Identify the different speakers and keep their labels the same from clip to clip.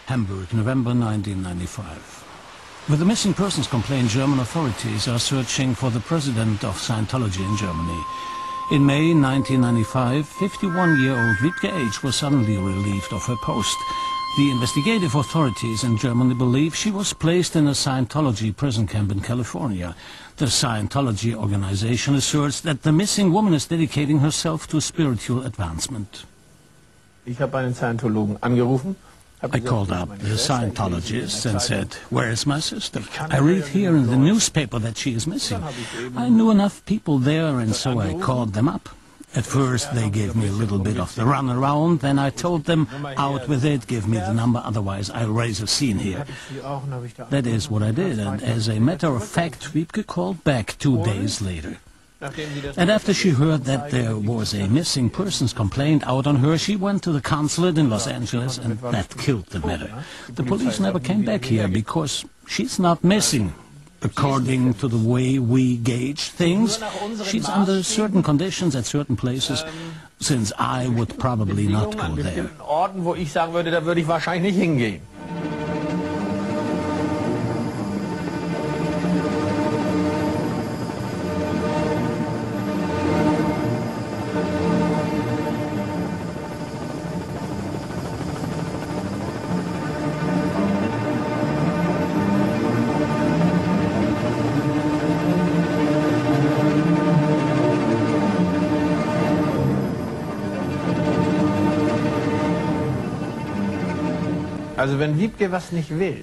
Speaker 1: Hamburg, November 1995. With the missing persons complaint, German authorities are searching for the president of Scientology in Germany. In May 1995, 51-year-old Wiebke H. was suddenly relieved of her post. The investigative authorities in Germany believe she was placed in a Scientology prison camp in California. The Scientology organization asserts that the missing woman is dedicating herself to spiritual advancement.
Speaker 2: Ich habe einen Scientologen angerufen.
Speaker 1: I called up the Scientologists and said, "Where is my sister? I read here in the newspaper that she is missing." I knew enough people there, and so I called them up. At first they gave me a little bit of the runaround, then I told them, "Out with it, give me the number, otherwise I'll raise a scene here." That is what I did, and as a matter of fact, Wiebke called back 2 days later. And after she heard that there was a missing persons complaint out on her, she went to the consulate in Los Angeles, and that killed the matter. The police never came back here because she's not missing. According to the way we gauge things, she's under certain conditions at certain places, since I would probably not go there.
Speaker 2: Orten, wo ich sagen würde, da würde ich wahrscheinlich nicht hingehen.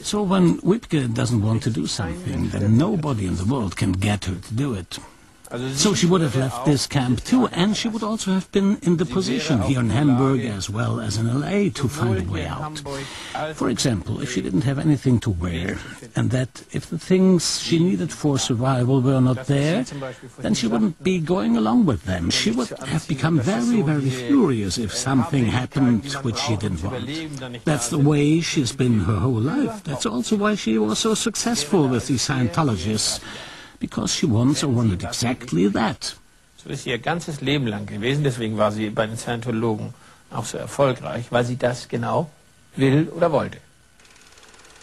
Speaker 1: So when Wiebke doesn't want to do something, then nobody in the world can get her to do it. So she would have left this camp too, and she would also have been in the position here in Hamburg as well as in LA to find a way out. For example, if she didn't have anything to wear, and that if the things she needed for survival were not there, then she wouldn't be going along with them. She would have become very, very furious if something happened which she didn't want. That's the way she's been her whole life. That's also why she was so successful with the Scientologists. Because she wants or wanted exactly that.
Speaker 2: So ist sie ihr ganzes Leben lang gewesen, deswegen war sie bei den Scientologen auch so erfolgreich, weil sie das genau will oder wollte.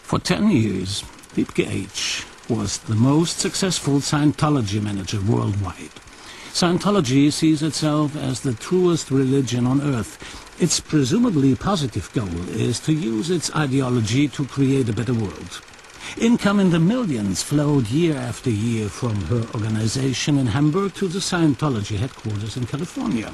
Speaker 1: For 10 years, Wiebke H. was the most successful Scientology manager worldwide. Scientology sees itself as the truest religion on earth. Its presumably positive goal is to use its ideology to create a better world. Income in the millions flowed year after year from her organization in Hamburg to the Scientology headquarters in California.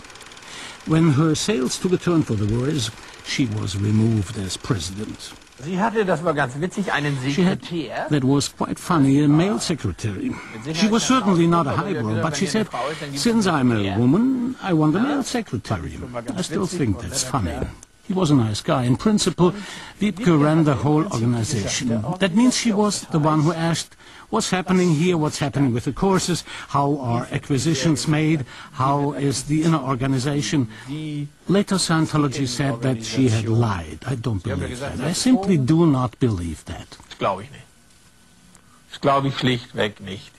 Speaker 1: When her sales took a turn for the worse, she was removed as president.
Speaker 2: Sie hatte, das war ganz witzig, einen Sekretär.
Speaker 1: That was quite funny, a male secretary. She was certainly not a highbrow, but she said, "Since I'm a woman, I want a male secretary." I still think that's funny. He was a nice guy. In principle, Wiebke ran the whole organization. That means she was the one who asked, what's happening here, what's happening with the courses, how are acquisitions made, how is the inner organization. Later Scientology said that she had lied. I don't believe that. I simply do not believe that.
Speaker 2: Das glaube ich nicht. Das glaube ich schlichtweg nicht.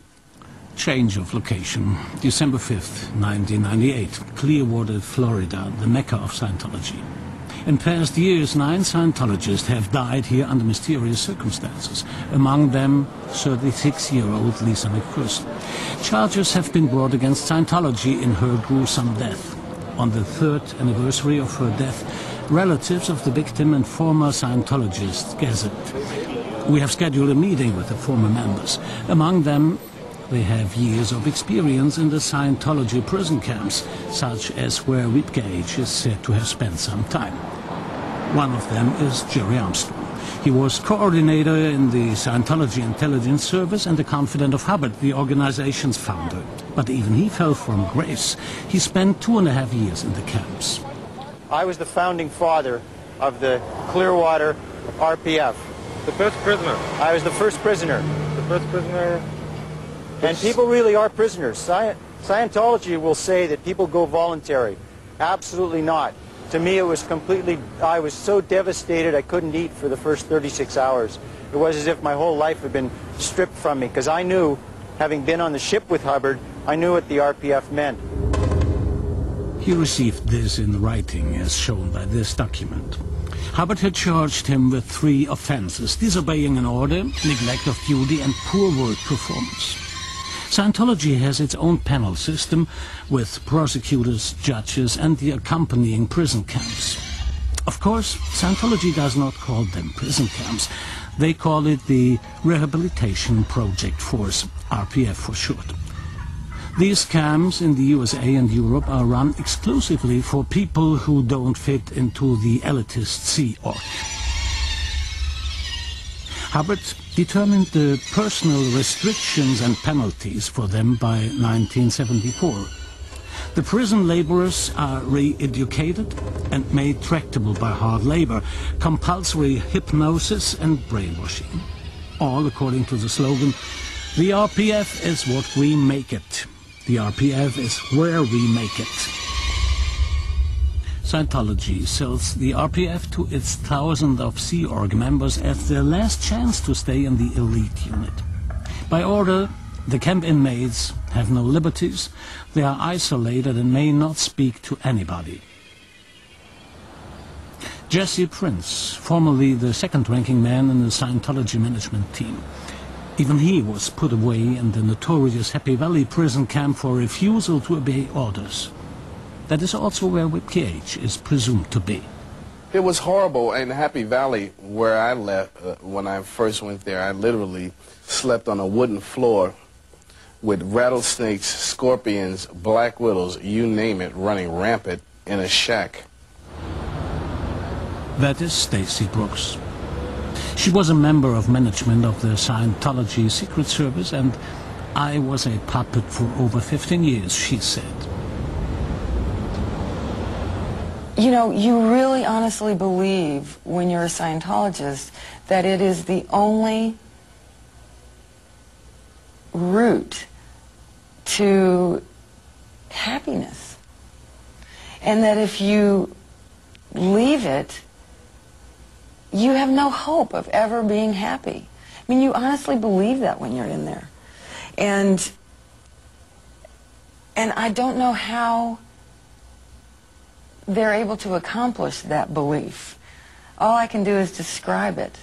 Speaker 1: Change of location. December 5th, 1998. Clearwater, Florida, the Mecca of Scientology. In past years, 9 Scientologists have died here under mysterious circumstances. Among them, 36-year-old Lisa McChrist. Charges have been brought against Scientology in her gruesome death. On the 3rd anniversary of her death, relatives of the victim and former Scientologists gathered. We have scheduled a meeting with the former members. Among them, they have years of experience in the Scientology prison camps, such as where Wiebke H. is said to have spent some time. One of them is Jerry Armstrong. He was coordinator in the Scientology Intelligence Service and a confidant of Hubbard, the organization's founder. But even he fell from grace. He spent 2.5 years in the camps.
Speaker 3: I was the founding father of the Clearwater RPF.
Speaker 2: The first prisoner.
Speaker 3: I was the first prisoner.
Speaker 2: The first prisoner.
Speaker 3: And people really are prisoners. Scientology will say that people go voluntary. Absolutely not. To me, it was completely, I was so devastated I couldn't eat for the first 36 hours. It was as if my whole life had been stripped from me, because I knew, having been on the ship with Hubbard, I knew what the RPF meant.
Speaker 1: He received this in writing, as shown by this document. Hubbard had charged him with 3 offenses: disobeying an order, neglect of duty, and poor work performance. Scientology has its own panel system with prosecutors, judges, and the accompanying prison camps. Of course, Scientology does not call them prison camps. They call it the Rehabilitation Project Force, RPF for short. These camps in the USA and Europe are run exclusively for people who don't fit into the elitist Sea Org. Hubbard determined the personal restrictions and penalties for them by 1974. The prison laborers are re-educated and made tractable by hard labor, compulsory hypnosis and brainwashing. All according to the slogan, "The RPF is what we make it. The RPF is where we make it." Scientology sells the RPF to its thousands of Sea Org members as their last chance to stay in the elite unit. By order, the camp inmates have no liberties, they are isolated and may not speak to anybody. Jesse Prince, formerly the second-ranking man in the Scientology management team. Even he was put away in the notorious Happy Valley prison camp for refusal to obey orders. That is also where Whip Cage is presumed to be.
Speaker 4: It was horrible. In Happy Valley, where I left, when I first went there, I literally slept on a wooden floor with rattlesnakes, scorpions, black widows, you name it, running rampant in a shack.
Speaker 1: That is Stacy Brooks. She was a member of management of the Scientology Secret Service, and "I was a puppet for over 15 years, she said.
Speaker 5: You know, you really honestly believe when you're a Scientologist that it is the only route to happiness. And that if you leave it, you have no hope of ever being happy. I mean, you honestly believe that when you're in there. And I don't know how they're able to accomplish that belief. All I can do is describe it.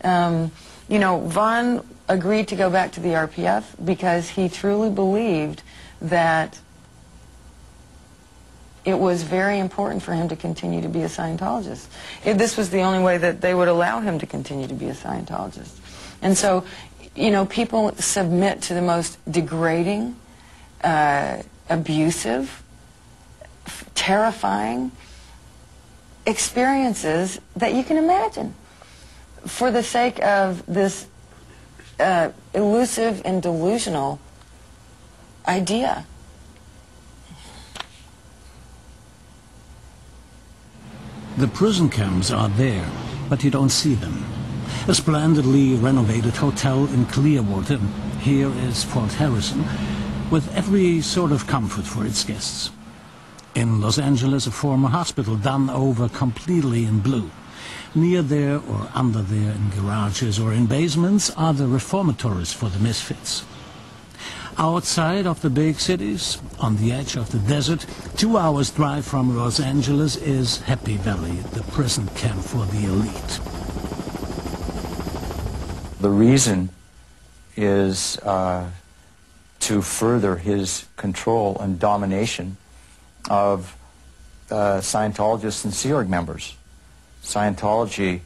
Speaker 5: You know, Vaughn agreed to go back to the RPF because he truly believed that it was very important for him to continue to be a Scientologist. This was the only way that they would allow him to continue to be a Scientologist. And so, you know, people submit to the most degrading, abusive, terrifying experiences that you can imagine for the sake of this elusive and delusional idea.
Speaker 1: The prison camps are there, but you don't see them. A splendidly renovated hotel in Clearwater, here is Fort Harrison, with every sort of comfort for its guests. In Los Angeles, a former hospital done over completely in blue. Near there or under there in garages or in basements are the reformatories for the misfits. Outside of the big cities, on the edge of the desert, 2 hours drive from Los Angeles is Happy Valley, the prison camp for the elite.
Speaker 6: The reason is to further his control and domination of Scientologists and Sea Org members. Scientology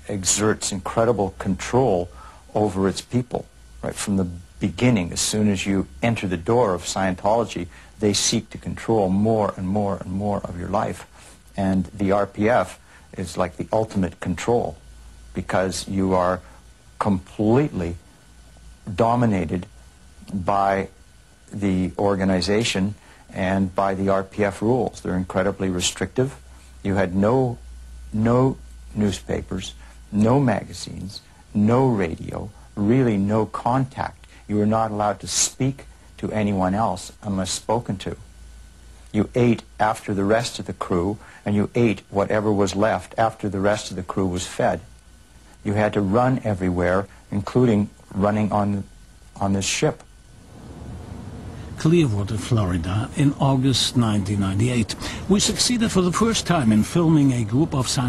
Speaker 6: exerts incredible control over its people, right from the beginning. As soon as you enter the door of Scientology, they seek to control more and more and more of your life. And the RPF is like the ultimate control, because you are completely dominated by the organization and by the RPF rules. They're incredibly restrictive. You had no newspapers, no magazines, no radio, really no contact. You were not allowed to speak to anyone else unless spoken to. You ate after the rest of the crew, and you ate whatever was left after the rest of the crew was fed. You had to run everywhere, including running on this ship.
Speaker 1: Clearwater, Florida, in August 1998. We succeeded for the first time in filming a group of scientists